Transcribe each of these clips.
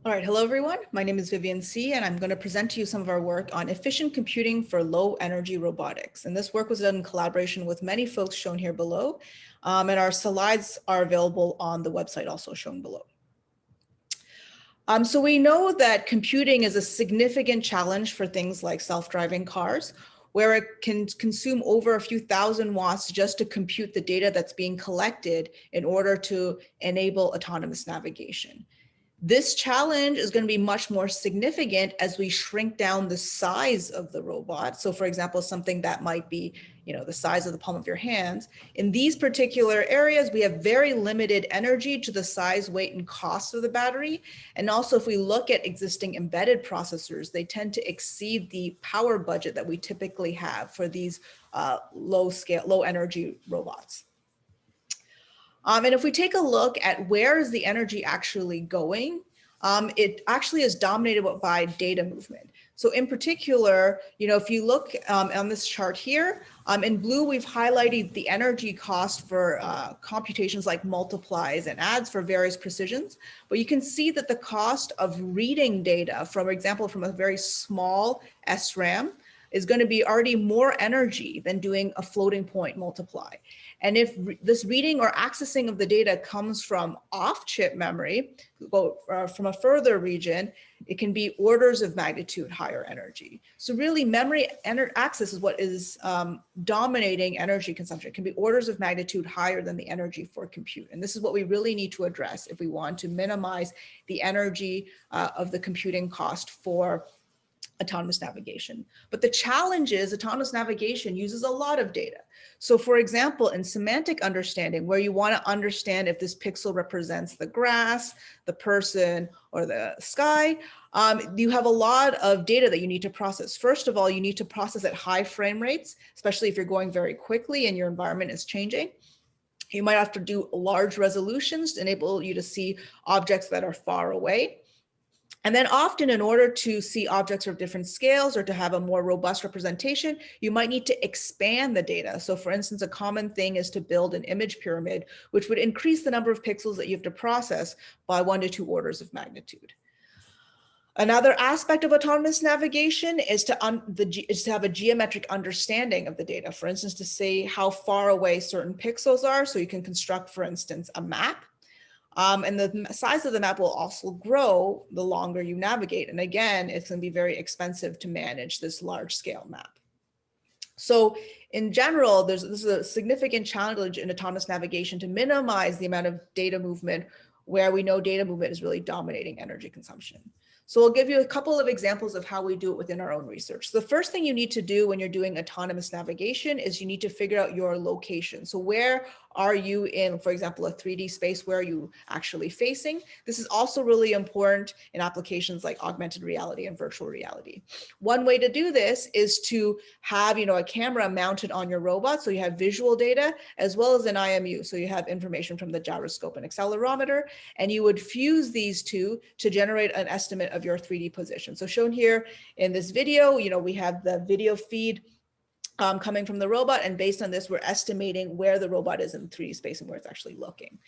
All right, hello everyone. My name is Vivian C, and I'm going to present to you some of our work on efficient computing for low energy robotics. And this work was done in collaboration with many folks shown here below. And our slides are available on the website also shown below. So we know that computing is a significant challenge for things like self-driving cars, where it can consume over a few thousand watts just to compute the data that's being collected in order to enable autonomous navigation. This challenge is going to be much more significant as we shrink down the size of the robot. So for example, something that might be, the size of the palm of your hands. In these particular areas, we have very limited energy to the size, weight, and cost of the battery. And also if we look at existing embedded processors, they tend to exceed the power budget that we typically have for these low energy robots. And if we take a look at where is the energy actually going, it actually is dominated by data movement. So in particular, if you look on this chart here, in blue, we've highlighted the energy cost for computations like multiplies and adds for various precisions. But you can see that the cost of reading data, for example, from a very small SRAM, is going to be already more energy than doing a floating point multiply. And if this reading or accessing of the data comes from off-chip memory, from a further region, it can be orders of magnitude higher energy. So really memory access is what is dominating energy consumption. It can be orders of magnitude higher than the energy for compute. And this is what we really need to address if we want to minimize the energy of the computing cost for autonomous navigation. But the challenge is autonomous navigation uses a lot of data. So for example, in semantic understanding, where you want to understand if this pixel represents the grass, the person, or the sky, you have a lot of data that you need to process. First of all, you need to process at high frame rates, especially if you're going very quickly and your environment is changing. You might have to do large resolutions to enable you to see objects that are far away. And then often in order to see objects of different scales or to have a more robust representation, you might need to expand the data. So for instance, a common thing is to build an image pyramid, which would increase the number of pixels that you have to process by 1 to 2 orders of magnitude. Another aspect of autonomous navigation is to have a geometric understanding of the data. For instance, to say how far away certain pixels are, so you can construct, for instance, a map. And the size of the map will also grow the longer you navigate. And again, it's going to be very expensive to manage this large scale map. So in general, this is a significant challenge in autonomous navigation to minimize the amount of data movement where we know data movement is really dominating energy consumption. So I'll give you a couple of examples of how we do it within our own research. So the first thing you need to do when you're doing autonomous navigation is you need to figure out your location. So where are you in, for example, a 3D space? Where are you actually facing? This is also really important in applications like augmented reality and virtual reality. One way to do this is to have, a camera mounted on your robot. So you have visual data as well as an IMU. So you have information from the gyroscope and accelerometer, and you would fuse these two to generate an estimate of your 3D position. So shown here in this video, we have the video feed coming from the robot, and based on this, we're estimating where the robot is in 3D space and where it's actually looking.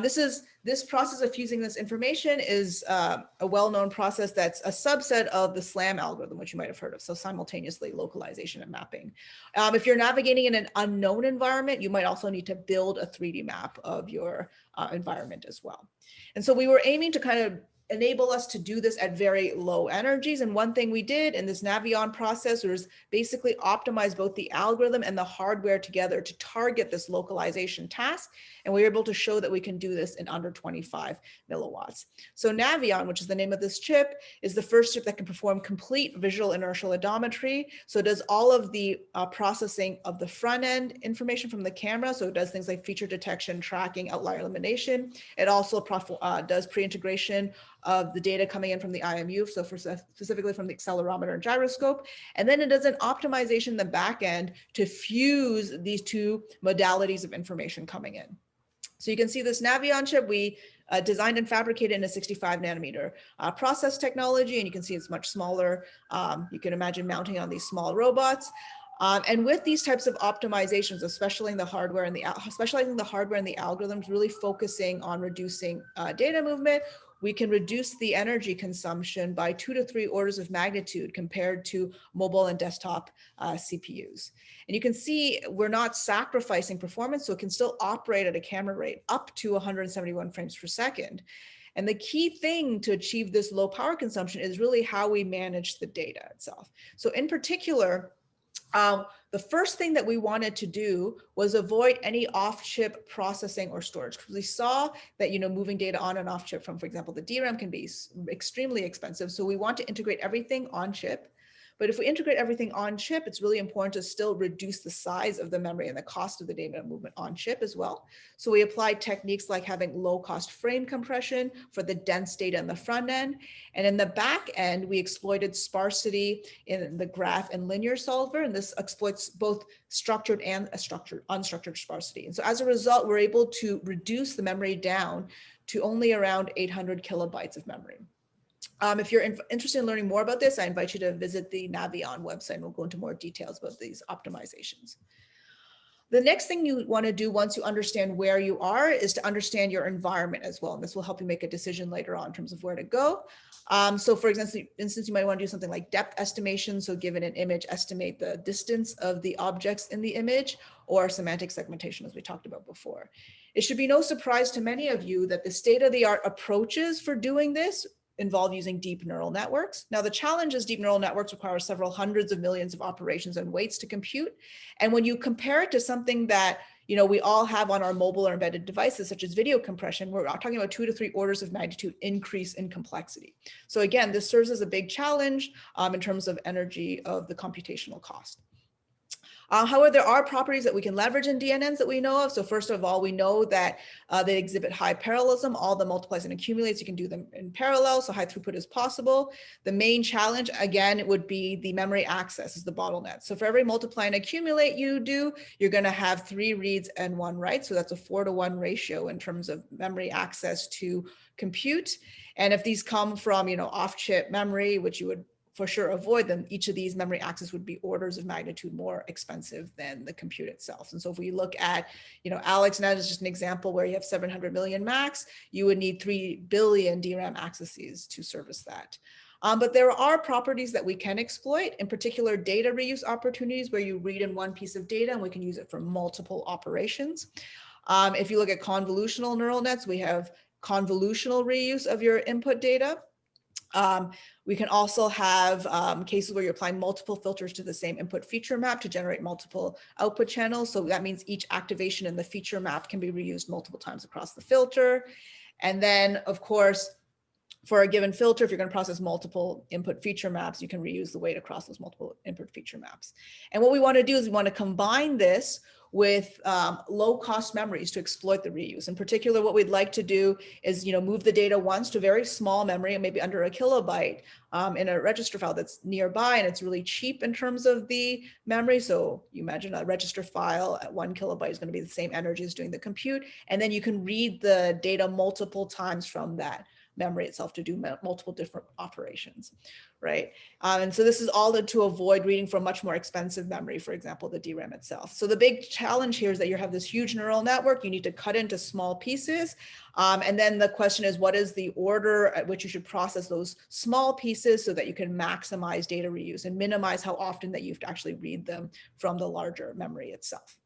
This process of fusing this information is a well-known process that's a subset of the SLAM algorithm, which you might have heard of, so simultaneously localization and mapping. If you're navigating in an unknown environment, you might also need to build a 3D map of your environment as well. And so we were aiming to kind of enable us to do this at very low energies. And one thing we did in this Navion process was basically optimize both the algorithm and the hardware together to target this localization task. And we were able to show that we can do this in under 25 milliwatts. So Navion, which is the name of this chip, is the first chip that can perform complete visual inertial odometry. So it does all of the processing of the front end information from the camera. So it does things like feature detection, tracking, outlier elimination. It also does pre-integration of the data coming in from the IMU, so specifically from the accelerometer and gyroscope. And then it does an optimization in the back end to fuse these two modalities of information coming in. So you can see this Navion chip, we designed and fabricated in a 65 nanometer process technology, and you can see it's much smaller. You can imagine mounting on these small robots. And with these types of optimizations, especially in the hardware and the algorithms, really focusing on reducing data movement, we can reduce the energy consumption by 2 to 3 orders of magnitude compared to mobile and desktop CPUs. And you can see we're not sacrificing performance, so it can still operate at a camera rate up to 171 frames per second. And the key thing to achieve this low power consumption is really how we manage the data itself. So in particular, the first thing that we wanted to do was avoid any off-chip processing or storage, because we saw that, you know, moving data on and off chip from, for example, the DRAM can be extremely expensive. So we want to integrate everything on chip. But if we integrate everything on chip, it's really important to still reduce the size of the memory and the cost of the data movement on chip as well. So we applied techniques like having low cost frame compression for the dense data in the front end. And in the back end, we exploited sparsity in the graph and linear solver. And this exploits both structured and unstructured sparsity. And so as a result, we're able to reduce the memory down to only around 800 kilobytes of memory. If you're interested in learning more about this, I invite you to visit the Navion website, and we'll go into more details about these optimizations. The next thing you want to do once you understand where you are is to understand your environment as well. And this will help you make a decision later on in terms of where to go. So for instance, you might want to do something like depth estimation. So given an image, estimate the distance of the objects in the image, or semantic segmentation, as we talked about before. It should be no surprise to many of you that the state-of-the-art approaches for doing this involve using deep neural networks. Now, the challenge is deep neural networks require several hundreds of millions of operations and weights to compute. And when you compare it to something that, you know, we all have on our mobile or embedded devices, such as video compression, we're talking about 2 to 3 orders of magnitude increase in complexity. So again, this serves as a big challenge in terms of energy of the computational cost. However, there are properties that we can leverage in DNNs that we know of. So first of all, we know that they exhibit high parallelism. All the multiplies and accumulates, you can do them in parallel, so high throughput is possible. The main challenge, again, it would be the memory access is the bottleneck. So for every multiply and accumulate you do, you're going to have 3 reads and 1 write. So that's a 4-to-1 ratio in terms of memory access to compute. And if these come from, you know, off-chip memory, which you would for sure avoid them, each of these memory access would be orders of magnitude more expensive than the compute itself. And so if we look at, you know, AlexNet is just an example where you have 700 million max, you would need 3 billion DRAM accesses to service that. But there are properties that we can exploit, in particular data reuse opportunities where you read in one piece of data and we can use it for multiple operations. If you look at convolutional neural nets, we have convolutional reuse of your input data. We can also have cases where you're applying multiple filters to the same input feature map to generate multiple output channels. So that means each activation in the feature map can be reused multiple times across the filter. And then, of course, for a given filter, if you're going to process multiple input feature maps, you can reuse the weight across those multiple input feature maps. And what we want to do is we want to combine this with low-cost memories to exploit the reuse. In particular, what we'd like to do is, you know, move the data once to very small memory, maybe under a kilobyte, in a register file that's nearby, and it's really cheap in terms of the memory. So you imagine a register file at 1 kilobyte is going to be the same energy as doing the compute, and then you can read the data multiple times from that memory itself to do multiple different operations, right? And so this is all to avoid reading from much more expensive memory, for example, the DRAM itself. So the big challenge here is that you have this huge neural network, you need to cut into small pieces. And then the question is, what is the order at which you should process those small pieces so that you can maximize data reuse and minimize how often that you have to actually read them from the larger memory itself.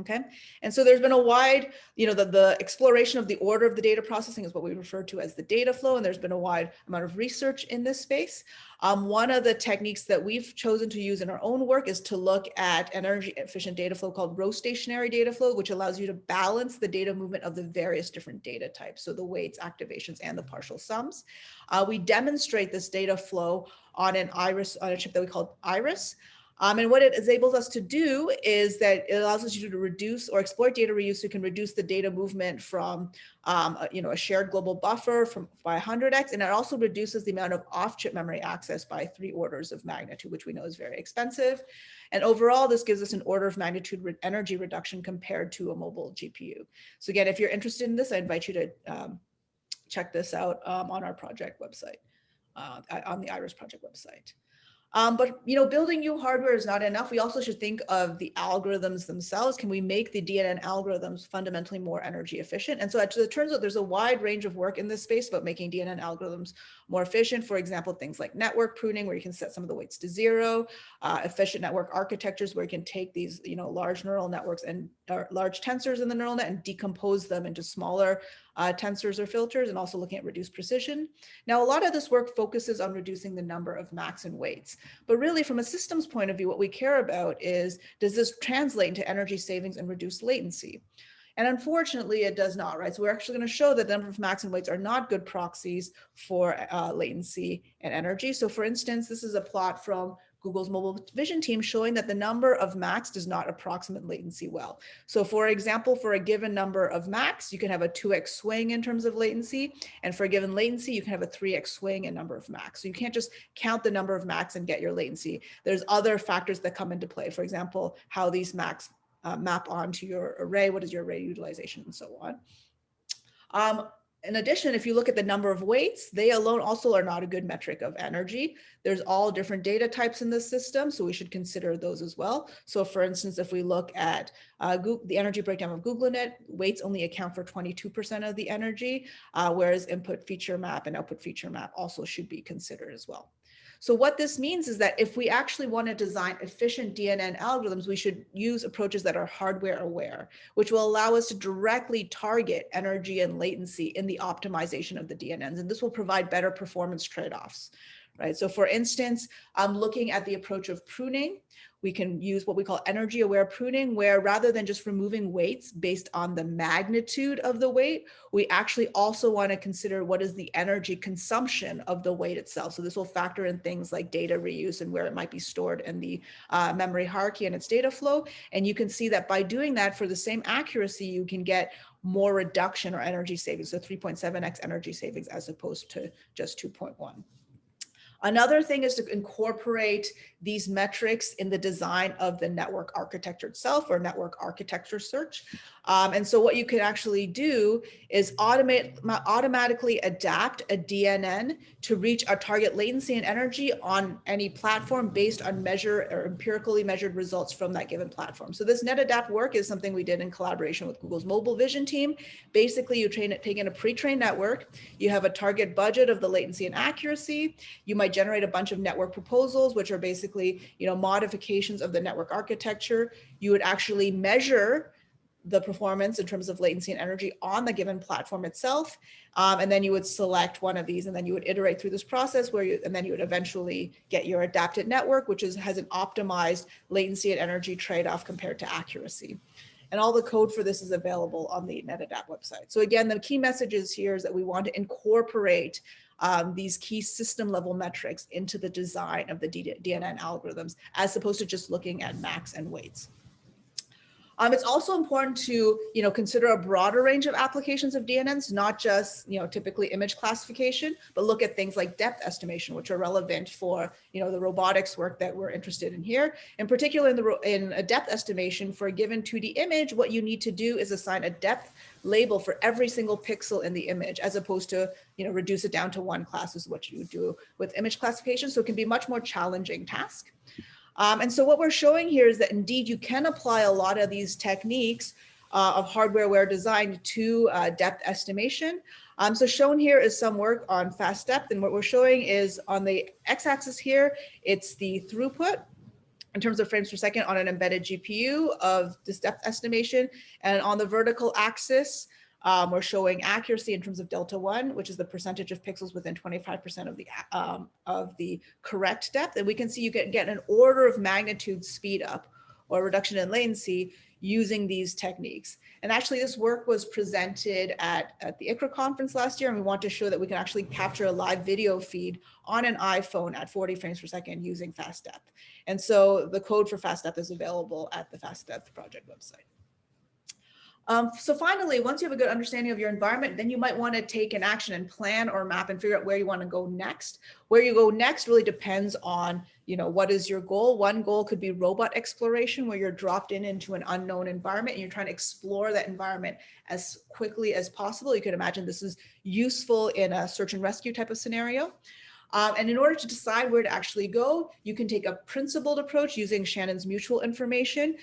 Okay, and so there's been a wide, you know, the exploration of the order of the data processing is what we refer to as the data flow, and there's been a wide amount of research in this space. One of the techniques that we've chosen to use in our own work is to look at energy efficient data flow called rotationary data flow, which allows you to balance the data movement of the various different data types, so the weights, activations, and the partial sums. We demonstrate this data flow on an iris, on a chip that we call iris. And what it enables us to do is that it allows us to reduce or exploit data reuse. So you can reduce the data movement from, you know, a shared global buffer by 100x, and it also reduces the amount of off-chip memory access by 3 orders of magnitude, which we know is very expensive. And overall, this gives us an order of magnitude energy reduction compared to a mobile GPU. So again, if you're interested in this, I invite you to check this out on our project website, on the IRIS project website. But building new hardware is not enough. We also should think of the algorithms themselves. Can we make the DNN algorithms fundamentally more energy efficient? And so it turns out there's a wide range of work in this space about making DNN algorithms more efficient. For example, things like network pruning, where you can set some of the weights to zero, efficient network architectures, where you can take these large neural networks and large tensors in the neural net and decompose them into smaller tensors or filters, and also looking at reduced precision. Now, a lot of this work focuses on reducing the number of max and weights. But really, from a systems point of view, what we care about is, does this translate into energy savings and reduced latency? And unfortunately, it does not, right? So we're actually going to show that the number of max and weights are not good proxies for latency and energy. So for instance, this is a plot from Google's mobile vision team showing that the number of max does not approximate latency well. So for example, for a given number of max, you can have a 2x swing in terms of latency. And for a given latency, you can have a 3x swing in number of max. So you can't just count the number of max and get your latency. There's other factors that come into play. For example, how these max map onto your array, what is your array utilization, and so on. In addition, if you look at the number of weights, they alone also are not a good metric of energy. There's all different data types in the system, so we should consider those as well. So for instance, if we look at the energy breakdown of GoogleNet, weights only account for 22% of the energy, whereas input feature map and output feature map also should be considered as well. So what this means is that if we actually want to design efficient DNN algorithms, we should use approaches that are hardware aware, which will allow us to directly target energy and latency in the optimization of the DNNs. And this will provide better performance trade-offs, right? So for instance, looking at the approach of pruning, we can use what we call energy aware pruning, where rather than just removing weights based on the magnitude of the weight, we actually also want to consider what is the energy consumption of the weight itself. So this will factor in things like data reuse and where it might be stored in the memory hierarchy and its data flow. And you can see that by doing that, for the same accuracy, you can get more reduction or energy savings, so 3.7x energy savings as opposed to just 2.1. Another thing is to incorporate these metrics in the design of the network architecture itself, or network architecture search. And so what you can actually do is automatically adapt a DNN to reach a target latency and energy on any platform based on empirically measured results from that given platform. So this net adapt work is something we did in collaboration with Google's mobile vision team. Basically, you take in a pre-trained network, you have a target budget of the latency and accuracy, you might generate a bunch of network proposals, which are basically, modifications of the network architecture. You would actually measure the performance in terms of latency and energy on the given platform itself. And then you would select one of these, and then you would iterate through this process and then you would eventually get your adapted network, which has an optimized latency and energy trade-off compared to accuracy. And all the code for this is available on the NetAdapt website. So again, the key messages here is that we want to incorporate these key system level metrics into the design of the DNN algorithms, as opposed to just looking at max and weights. It's also important to, consider a broader range of applications of DNNs, not just, typically image classification, but look at things like depth estimation, which are relevant for, the robotics work that we're interested in here. In particular, in a depth estimation for a given 2D image, what you need to do is assign a depth label for every single pixel in the image, as opposed to, reduce it down to one class, is what you would do with image classification. So it can be a much more challenging task. And so what we're showing here is that indeed you can apply a lot of these techniques of hardware-aware design to depth estimation. So shown here is some work on FastDepth, and what we're showing is on the x-axis here, it's the throughput in terms of frames per second on an embedded GPU of this depth estimation, and on the vertical axis, we're showing accuracy in terms of delta 1, which is the percentage of pixels within 25% of the correct depth. And we can see you get an order of magnitude speed up or reduction in latency using these techniques. And actually this work was presented at the ICRA conference last year, and we want to show that we can actually capture a live video feed on an iPhone at 40 frames per second using FastDepth. And so the code for FastDepth is available at the FastDepth project website. So finally, once you have a good understanding of your environment, then you might want to take an action and plan or map and figure out where you want to go next. Where you go next really depends on, what is your goal. One goal could be robot exploration, where you're dropped into an unknown environment and you're trying to explore that environment as quickly as possible. You could imagine this is useful in a search and rescue type of scenario. And in order to decide where to actually go, you can take a principled approach using Shannon's mutual information.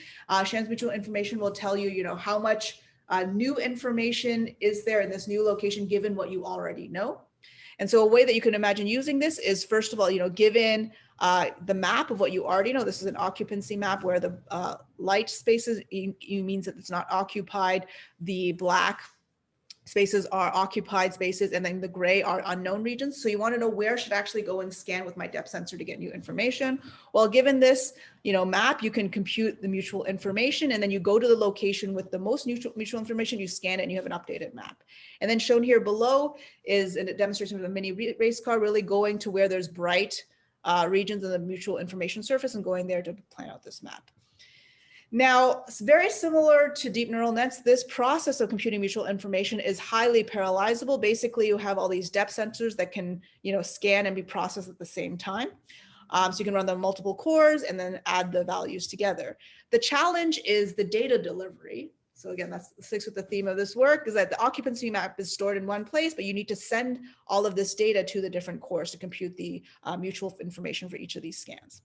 Shannon's mutual information will tell you, how much new information is there in this new location given what you already know. And so a way that you can imagine using this is, first of all, given the map of what you already know, this is an occupancy map where the light spaces means that it's not occupied, the black spaces are occupied spaces, and then the gray are unknown regions. So you want to know where should I actually go and scan with my depth sensor to get new information. Well, given this, map, you can compute the mutual information, and then you go to the location with the most mutual information, you scan it, and you have an updated map. And then shown here below is a demonstration of a mini race car, really going to where there's bright regions in the mutual information surface and going there to plan out this map. Now, it's very similar to deep neural nets. This process of computing mutual information is highly parallelizable. Basically, you have all these depth sensors that can, scan and be processed at the same time. So you can run them on multiple cores and then add the values together. The challenge is the data delivery. So again, that sticks with the theme of this work, is that the occupancy map is stored in one place, but you need to send all of this data to the different cores to compute the mutual information for each of these scans.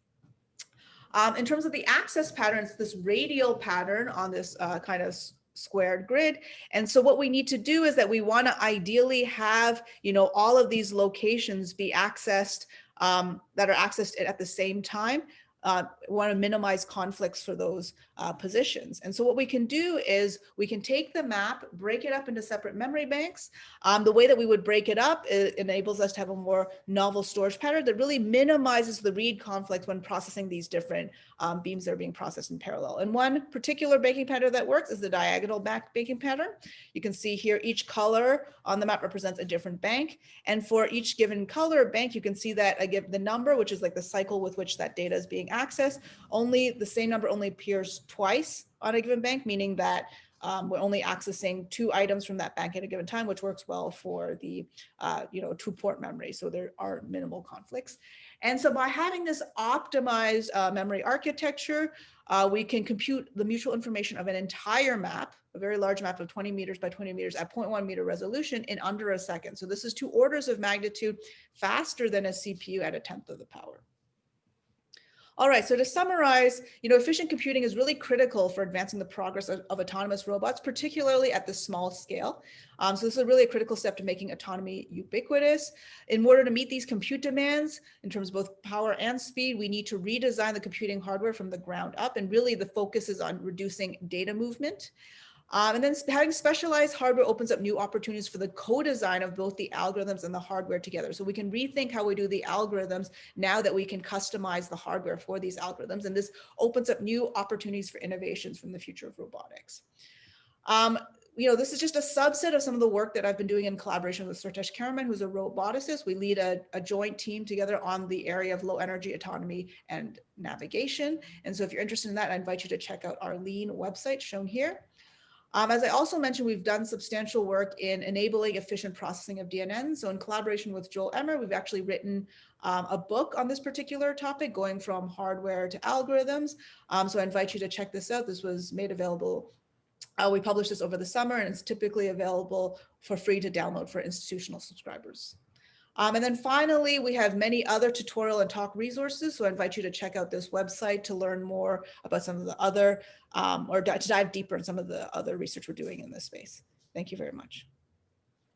In terms of the access patterns, this radial pattern on this kind of squared grid. And so what we need to do is that we want to ideally have, all of these locations be accessed, that are accessed at the same time. Want to minimize conflicts for those positions. And so what we can do is we can take the map, break it up into separate memory banks. The way that we would break it up, it enables us to have a more novel storage pattern that really minimizes the read conflict when processing these different beams that are being processed in parallel. And one particular banking pattern that works is the diagonal back banking pattern. You can see here each color on the map represents a different bank. And for each given color bank, you can see that I give the number, which is like the cycle with which that data is being accessed. Only the same number only appears twice on a given bank, meaning that we're only accessing 2 items from that bank at a given time, which works well for the 2-port memory. So there are minimal conflicts. And so by having this optimized memory architecture, we can compute the mutual information of an entire map, a very large map of 20 meters by 20 meters at 0.1 meter resolution in under a second. So this is 2 orders of magnitude faster than a CPU at 1/10 of the power. All right, so to summarize, efficient computing is really critical for advancing the progress of autonomous robots, particularly at the small scale. So this is really a critical step to making autonomy ubiquitous. In order to meet these compute demands, in terms of both power and speed, we need to redesign the computing hardware from the ground up, and really the focus is on reducing data movement. And then having specialized hardware opens up new opportunities for the co-design of both the algorithms and the hardware together. So we can rethink how we do the algorithms now that we can customize the hardware for these algorithms. And this opens up new opportunities for innovations from the future of robotics. This is just a subset of some of the work that I've been doing in collaboration with Sertac Karaman, who's a roboticist. We lead a joint team together on the area of low energy autonomy and navigation. And so if you're interested in that, I invite you to check out our Lean website shown here. As I also mentioned, we've done substantial work in enabling efficient processing of DNNs. So in collaboration with Joel Emer, we've actually written a book on this particular topic, going from hardware to algorithms. So I invite you to check this out. This was made available. We published this over the summer, and it's typically available for free to download for institutional subscribers. And then finally, we have many other tutorial and talk resources. So I invite you to check out this website to learn more about some of the other, or to dive deeper in some of the other research we're doing in this space. Thank you very much.